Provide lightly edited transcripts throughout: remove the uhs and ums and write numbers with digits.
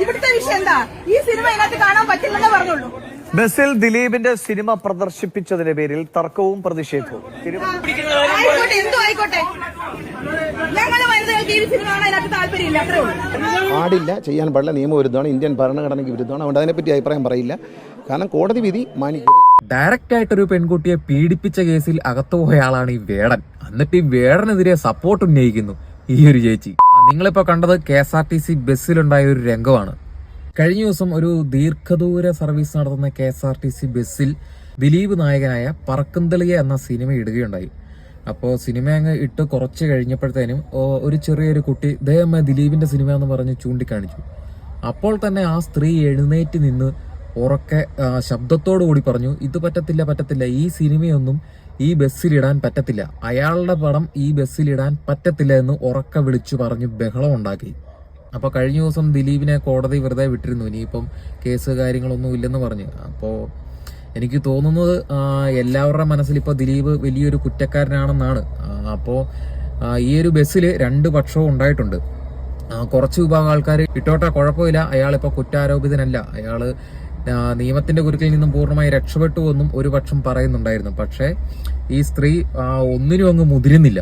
ഇവിടുത്തെ വിഷയം എന്താ? ഈ സിനിമ ഇതിനകത്ത് കാണാൻ പറ്റില്ലെന്ന് പറഞ്ഞുള്ളൂ. ബസ്സിൽ ദിലീപിന്റെ സിനിമ പ്രദർശിപ്പിച്ചതിന്റെ പേരിൽ തർക്കവും പ്രതിഷേധവും. ആയിക്കോട്ടെ, എന്തോ ആയിക്കോട്ടെ. ഞങ്ങളുടെ വനിതകൾക്ക് ഈ സിനിമ കാണാൻ അതിനകത്ത് താല്പര്യമില്ല, അത്രേ ഉള്ളൂ. പാടില്ല, ചെയ്യാൻ പാടില്ല, നിയമവിരുദ്ധമാണ്, ഇന്ത്യൻ ഭരണഘടനയ്ക്ക് വിരുദ്ധമാണ്. അതുകൊണ്ട് അതിനെപ്പറ്റി അഭിപ്രായം പറയില്ല. കാരണം കോടതി വിധി മാനിക്കും. ഡയറക്റ്റ് ആയിട്ടൊരു പെൺകുട്ടിയെ പീഡിപ്പിച്ച കേസിൽ അകത്തുപോയ ആളാണ് ഈ വേടൻ. എന്നിട്ട് ഈ വേടനെതിരെ സപ്പോർട്ട് ഉന്നയിക്കുന്നു ഈ ഒരു ചേച്ചി. നിങ്ങളിപ്പോ കണ്ടത് KSRTC ബസ്സിലുണ്ടായ ഒരു രംഗമാണ്. കഴിഞ്ഞ ദിവസം ഒരു ദീർഘദൂര സർവീസ് നടത്തുന്ന KSRTC ബസ്സിൽ ദിലീപ് നായകനായ പറക്കുംതളിക എന്ന സിനിമ ഇടുകയുണ്ടായി. അപ്പോൾ സിനിമ അങ്ങ് ഇട്ട് കുറച്ച് കഴിഞ്ഞപ്പോഴത്തേനും ഒരു ചെറിയൊരു കുട്ടി ദിലീപിന്റെ സിനിമ എന്ന് പറഞ്ഞ് ചൂണ്ടിക്കാണിച്ചു. അപ്പോൾ തന്നെ ആ സ്ത്രീ എഴുന്നേറ്റ് നിന്ന് ഉറക്കെ ശബ്ദത്തോടു കൂടി പറഞ്ഞു, ഇത് പറ്റത്തില്ല, ഈ സിനിമയൊന്നും ഈ ബസ്സിലിടാൻ പറ്റത്തില്ല, അയാളുടെ പടം ഈ ബസ്സിലിടാൻ പറ്റത്തില്ല എന്ന് ഉറക്കെ വിളിച്ചു പറഞ്ഞ് ബഹളം ഉണ്ടാക്കി. അപ്പോൾ കഴിഞ്ഞ ദിവസം ദിലീപിനെ കോടതി വെറുതെ വിട്ടിരുന്നു, ഇനിയിപ്പം കേസ് കാര്യങ്ങളൊന്നും ഇല്ലെന്ന് പറഞ്ഞ്. അപ്പോൾ എനിക്ക് തോന്നുന്നത് എല്ലാവരുടെ മനസ്സിൽ ഇപ്പോൾ ദിലീപ് വലിയൊരു കുറ്റക്കാരനാണെന്നാണ്. അപ്പോൾ ഈ ഒരു ബസ്സിൽ രണ്ട് പക്ഷവും ഉണ്ടായിട്ടുണ്ട്. കുറച്ച് വിഭാഗം ആൾക്കാർ ഇട്ടോട്ടെ, കുഴപ്പമില്ല, അയാളിപ്പോൾ കുറ്റാരോപിതനല്ല, അയാൾ നിയമത്തിന്റെ കുരുക്കിൽ നിന്നും പൂർണ്ണമായി രക്ഷപ്പെട്ടു എന്നും ഒരു പക്ഷം പറയുന്നുണ്ടായിരുന്നു. പക്ഷേ ഈ സ്ത്രീ ഒന്നിനും അങ്ങ് മുതിരുന്നില്ല.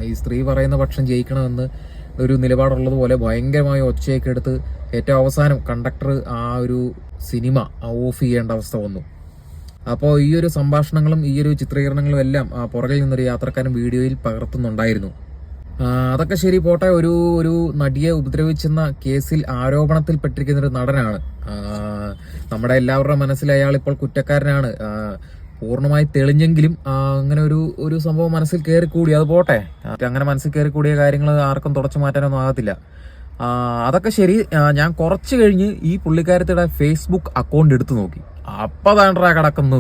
ഈ സ്ത്രീ പറയുന്ന പക്ഷം ജയിക്കണമെന്ന് ഒരു നിലപാടുള്ളതുപോലെ ഭയങ്കരമായ ഒച്ചയൊക്കെ എടുത്ത് ഏറ്റവും അവസാനം കണ്ടക്ടർ ആ ഒരു സിനിമ ഓഫ് ചെയ്യേണ്ട അവസ്ഥ വന്നു. അപ്പോൾ ഈ ഒരു സംഭാഷണങ്ങളും ഈ ഒരു ചിത്രീകരണങ്ങളും എല്ലാം പുറകിൽ നിന്നൊരു യാത്രക്കാരൻ വീഡിയോയിൽ പകർത്തുന്നുണ്ടായിരുന്നു. അതൊക്കെ ശരി പോട്ടെ. ഒരു നടിയെ ഉപദ്രവിച്ചെന്ന കേസിൽ ആരോപണത്തിൽപ്പെട്ടിരിക്കുന്ന ഒരു നടനാണ്. നമ്മുടെ എല്ലാവരുടെ മനസ്സിൽ അയാൾ ഇപ്പോൾ കുറ്റക്കാരനാണ്. പൂർണ്ണമായി തെളിഞ്ഞെങ്കിലും അങ്ങനെ ഒരു സംഭവം മനസ്സിൽ കയറിക്കൂടി, അത് പോട്ടെ. അങ്ങനെ മനസ്സിൽ കയറിക്കൂടിയ കാര്യങ്ങൾ ആർക്കും തുടച്ചു മാറ്റാനൊന്നും ആകത്തില്ല. അതൊക്കെ ശരി. ഞാൻ കുറച്ച് കഴിഞ്ഞ് ഈ പുള്ളിക്കാരത്തിയുടെ ഫേസ്ബുക്ക് അക്കൗണ്ട് എടുത്തു നോക്കി. അപ്പതാണ്ടാ കിടക്കുന്നു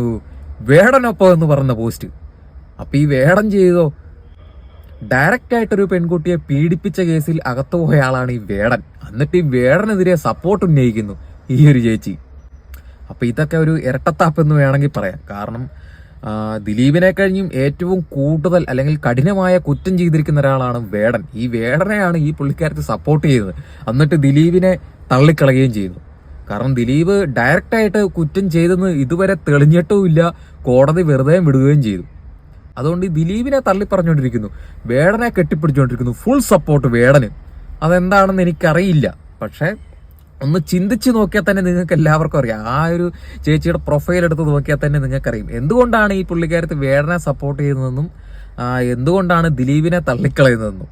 വേടനൊപ്പം എന്ന് പറഞ്ഞ പോസ്റ്റ്. അപ്പൊ ഈ വേടൻ ചെയ്തോ? ഡയറക്റ്റ് ആയിട്ടൊരു പെൺകുട്ടിയെ പീഡിപ്പിച്ച കേസിൽ അകത്തുപോയ ആളാണ് ഈ വേടൻ. എന്നിട്ട് ഈ വേടനെതിരെ സപ്പോർട്ട് ഉന്നയിക്കുന്നു ഈ ഒരു ചേച്ചി. അപ്പൊ ഇതൊക്കെ ഒരു ഇരട്ടത്താപ്പ് എന്ന് വേണമെങ്കിൽ പറയാം. കാരണം ദിലീപിനെ കഴിഞ്ഞും ഏറ്റവും കൂടുതൽ അല്ലെങ്കിൽ കഠിനമായ കുറ്റം ചെയ്തിരിക്കുന്ന ഒരാളാണ് വേടൻ. ഈ വേടനെയാണ് ഈ പുള്ളിക്കാരത്തെ സപ്പോർട്ട് ചെയ്തത്. എന്നിട്ട് ദിലീപിനെ തള്ളിക്കളയുകയും ചെയ്തു. കാരണം ദിലീപ് ഡയറക്റ്റ് ആയിട്ട് കുറ്റം ചെയ്തെന്ന് ഇതുവരെ തെളിഞ്ഞിട്ടുമില്ല, കോടതി വെറുതെ വിടുകയും ചെയ്തു. അതുകൊണ്ട് ഈ ദിലീപിനെ തള്ളി പറഞ്ഞുകൊണ്ടിരിക്കുന്നു, വേടനെ കെട്ടിപ്പിടിച്ചുകൊണ്ടിരിക്കുന്നു, ഫുൾ സപ്പോർട്ട് വേടന്. അതെന്താണെന്ന് എനിക്കറിയില്ല. പക്ഷെ ഒന്ന് ചിന്തിച്ച് നോക്കിയാൽ തന്നെ നിങ്ങൾക്ക് എല്ലാവർക്കും അറിയാം. ആ ഒരു ചേച്ചിയുടെ പ്രൊഫൈൽ എടുത്ത് നോക്കിയാൽ തന്നെ നിങ്ങൾക്കറിയും എന്തുകൊണ്ടാണ് ഈ പുള്ളിക്കാരത്ത് വേടനെ സപ്പോർട്ട് ചെയ്യുന്നതെന്നും എന്തുകൊണ്ടാണ് ദിലീപിനെ തള്ളിക്കളയുന്നതെന്നും.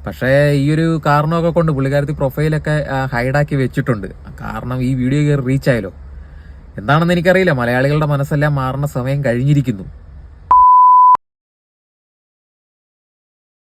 പക്ഷേ ഈ ഒരു കാരണമൊക്കെ കൊണ്ട് പുള്ളിക്കാരത്തി പ്രൊഫൈലൊക്കെ ഹൈഡാക്കി വെച്ചിട്ടുണ്ട്. കാരണം ഈ വീഡിയോ കയറി റീച്ച് ആയല്ലോ. എന്താണെന്ന് എനിക്കറിയില്ല. മലയാളികളുടെ മനസ്സെല്ലാം മാറുന്ന സമയം കഴിഞ്ഞിരിക്കുന്നു.